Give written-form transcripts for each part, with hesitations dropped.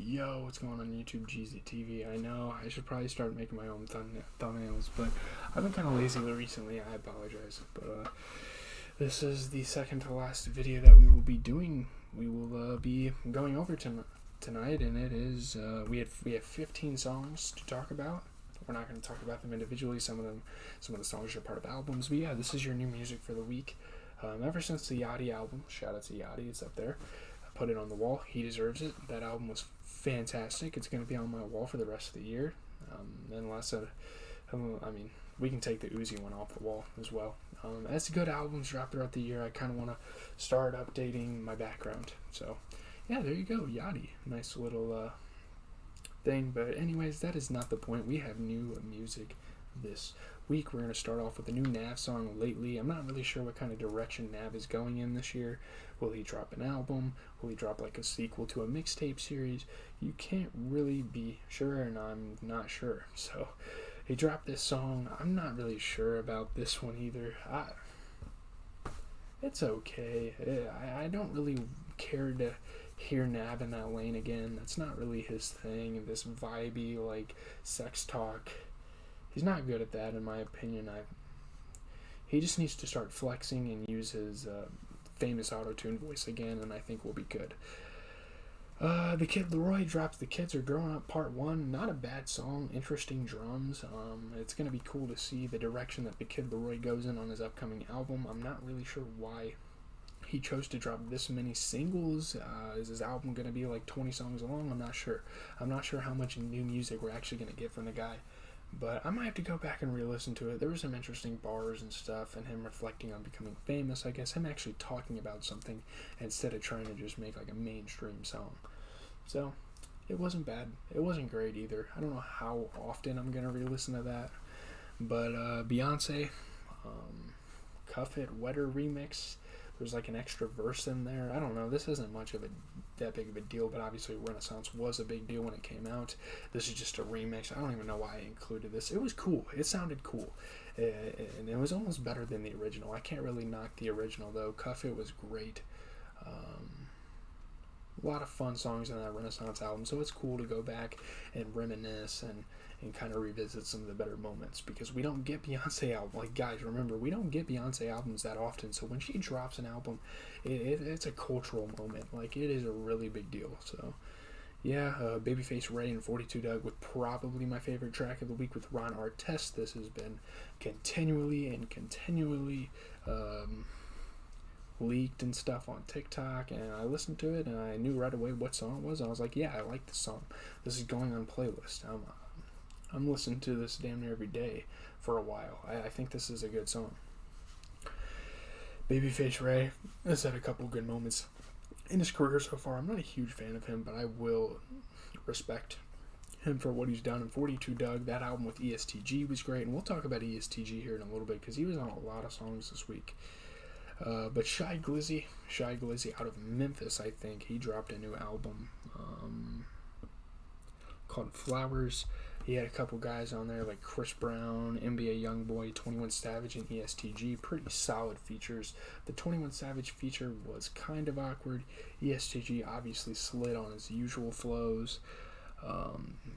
Yo, what's going on YouTube, GZTV? I know I should probably start making my own thumbnails, but I've been kind of lazy recently. I apologize. But this is the second to last video that we will be doing. We will be going over tonight, and it is we have 15 songs to talk about. We're not going to talk about them individually. Some of the songs are part of albums. But yeah, this is your new music for the week. Ever since the Yachty album, shout out to Yachty, it's up there. I put it on the wall. He deserves it. That album was fantastic. It's going to be on my wall for the rest of the year. Unless we can take the Uzi one off the wall as well. As good albums drop throughout the year, I kind of want to start updating my background. So, yeah, there you go, Yachty. Nice little thing. But anyways, that is not the point. We have new music this week. We're going to start off with a new Nav song, Lately. I'm not really sure what kind of direction Nav is going in this year. Will he drop an album? Will he drop like a sequel to a mixtape series? You can't really be sure, and I'm not sure. So he dropped this song. I'm not really sure about this one either. It's okay. I don't really care to hear Nav in that lane again. That's not really his thing. This vibey, like, sex talk. He's not good at that, in my opinion. He just needs to start flexing and use his famous auto-tune voice again, and I think we'll be good. The Kid Leroy drops The Kids Are Growing Up Part 1. Not a bad song. Interesting drums. It's going to be cool to see the direction that the Kid Leroy goes in on his upcoming album. I'm not really sure why he chose to drop this many singles. Is his album going to be like 20 songs long? I'm not sure. I'm not sure how much new music we're actually going to get from the guy. But I might have to go back and re-listen to it. There were some interesting bars and stuff, and him reflecting on becoming famous, I guess. Him actually talking about something instead of trying to just make like a mainstream song. So, it wasn't bad. It wasn't great either. I don't know how often I'm going to re-listen to that. But Beyonce, Cuff It, Wetter remix. There's like an extra verse in there. I don't know. This isn't much of that big of a deal, but obviously Renaissance was a big deal when it came out. This is just a remix. I don't even know why I included this. It was cool. It sounded cool. And it was almost better than the original. I can't really knock the original, though. Cuff It was great. A lot of fun songs in that Renaissance album, so it's cool to go back and reminisce and kind of revisit some of the better moments, because we don't get Beyonce albums. Like, guys, remember, we don't get Beyonce albums that often, so when she drops an album, it's a cultural moment. Like, it is a really big deal. So, yeah, Babyface Ray and 42 Doug with probably my favorite track of the week with Ron Artest. This has been continually leaked and stuff on TikTok, and I listened to it and I knew right away what song it was. I was like, yeah, I like this song. This is going on playlist. I'm listening to this damn near every day for a while. I think this is a good song. Babyface Ray has had a couple good moments in his career so far. I'm not a huge fan of him, but I will respect him for what he's done. And 42 Doug, that album with ESTG was great, and we'll talk about ESTG here in a little bit because he was on a lot of songs this week. But Shy Glizzy out of Memphis, I think, he dropped a new album called Flowers. He had a couple guys on there like Chris Brown, NBA Youngboy, 21 Savage, and ESTG. Pretty solid features. The 21 Savage feature was kind of awkward. ESTG obviously slid on his usual flows.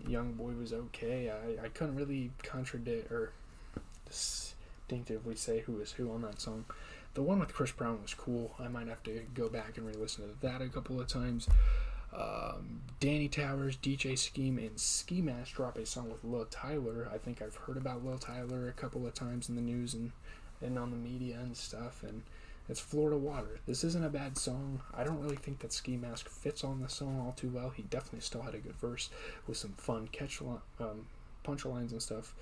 Youngboy was okay. I couldn't really contradict or distinctively say who is who on that song. The one with Chris Brown was cool. I might have to go back and re-listen to that a couple of times. Danny Towers, DJ Scheme, and Ski Mask drop a song with Lil Tyler. I think I've heard about Lil Tyler a couple of times in the news and on the media and stuff, and it's Florida Water. This isn't a bad song. I don't really think that Ski Mask fits on the song all too well. He definitely still had a good verse with some fun punchlines and stuff.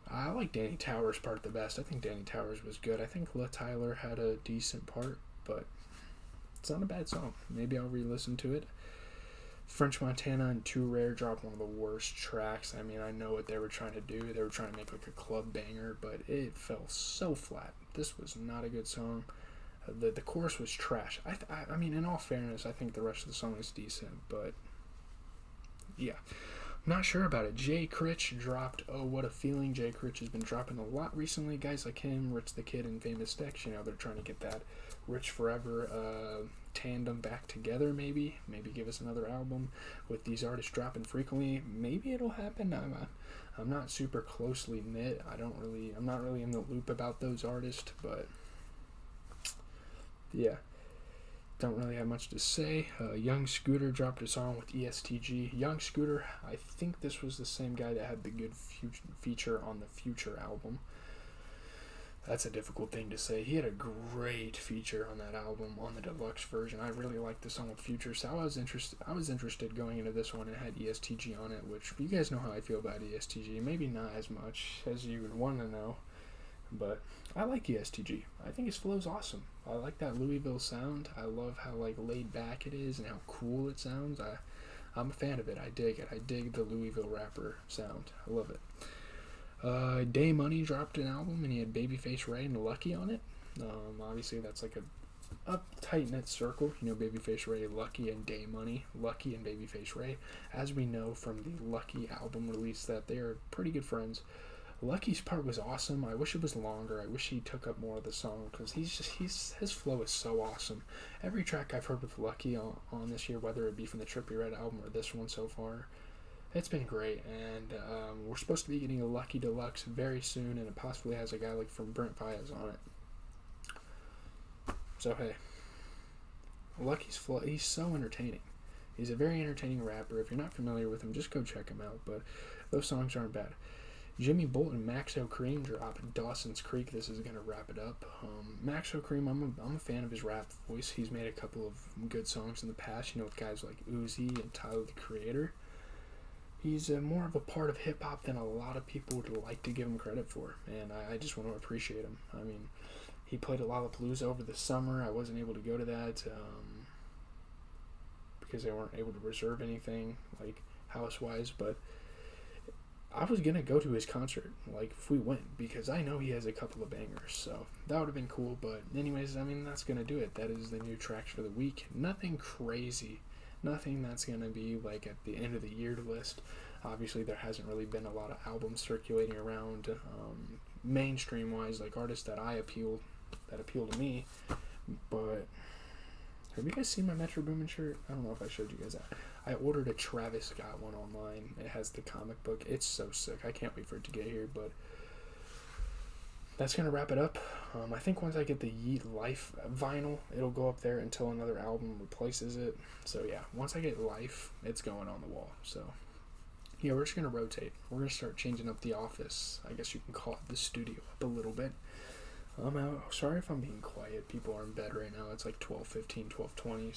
I like Danny Towers' part the best. I think Danny Towers was good. I think Lil Tyler had a decent part, but it's not a bad song. Maybe I'll re-listen to it. French Montana and Too Rare dropped one of the worst tracks. I mean, I know what they were trying to do. They were trying to make like a club banger, but it fell so flat. This was not a good song. The chorus was trash. I mean, in all fairness, I think the rest of the song is decent, but yeah. Not sure about it. Jay Critch dropped Oh What a Feeling. Jay Critch has been dropping a lot recently. Guys like him, Rich the Kid, and Famous Dex, they're trying to get that Rich Forever tandem back together, maybe give us another album with these artists dropping frequently. Maybe it'll happen. I'm not super closely knit. I'm not really in the loop about those artists, but yeah, don't really have much to say. Young Scooter dropped a song with ESTG. Young Scooter, I think this was the same guy that had the good feature on the Future album. That's a difficult thing to say. He had a great feature on that album, on the deluxe version. I really liked the song with Future, so I was interested going into this one. It had ESTG on it, which you guys know how I feel about ESTG. Maybe not as much as you would want to know, but I like ESTG. I think his flow's awesome. I like that Louisville sound. I love how like laid back it is and how cool it sounds. I'm a fan of it. I dig it. I dig the Louisville rapper sound. I love it. Day Money dropped an album and he had Babyface Ray and Lucky on it. Obviously that's like a tight-knit circle, Babyface Ray, Lucky, and Day Money. Lucky and Babyface Ray, as we know from the Lucky album release, that they are pretty good friends. Lucky's part was awesome. I wish it was longer. I wish he took up more of the song, because his flow is so awesome. Every track I've heard with Lucky on this year, whether it be from the Trippie Redd album or this one so far, it's been great. And we're supposed to be getting a Lucky Deluxe very soon, and it possibly has a guy like from Brent Faiyaz on it. So hey, Lucky's flow, he's so entertaining. He's a very entertaining rapper. If you're not familiar with him, just go check him out. But those songs aren't bad. Jimmy Bolt and Maxo Cream dropped Dawson's Creek. This is going to wrap it up. Maxo Cream, I'm a fan of his rap voice. He's made a couple of good songs in the past, with guys like Uzi and Tyler, the Creator. He's more of a part of hip-hop than a lot of people would like to give him credit for, and I just want to appreciate him. I mean, he played at Lollapalooza over the summer. I wasn't able to go to that because they weren't able to reserve anything, like, house-wise, but I was going to go to his concert, like, if we went, because I know he has a couple of bangers, so that would have been cool. But anyways, I mean, that's going to do it. That is the new tracks for the week. Nothing crazy. Nothing that's going to be, like, at the end of the year list. Obviously, there hasn't really been a lot of albums circulating around mainstream-wise, like artists that appeal to me. But have you guys seen my Metro Boomin shirt? I don't know if I showed you guys that. I ordered a Travis Scott one online. It has the comic book. It's so sick. I can't wait for it to get here, but that's going to wrap it up. I think once I get the Yeet Life vinyl, it'll go up there until another album replaces it. So yeah, once I get Life, it's going on the wall. So yeah, we're just going to rotate. We're going to start changing up the office. I guess you can call it the studio up a little bit. I'm out. Sorry if I'm being quiet. People are in bed right now. It's like 12:15, 12:20.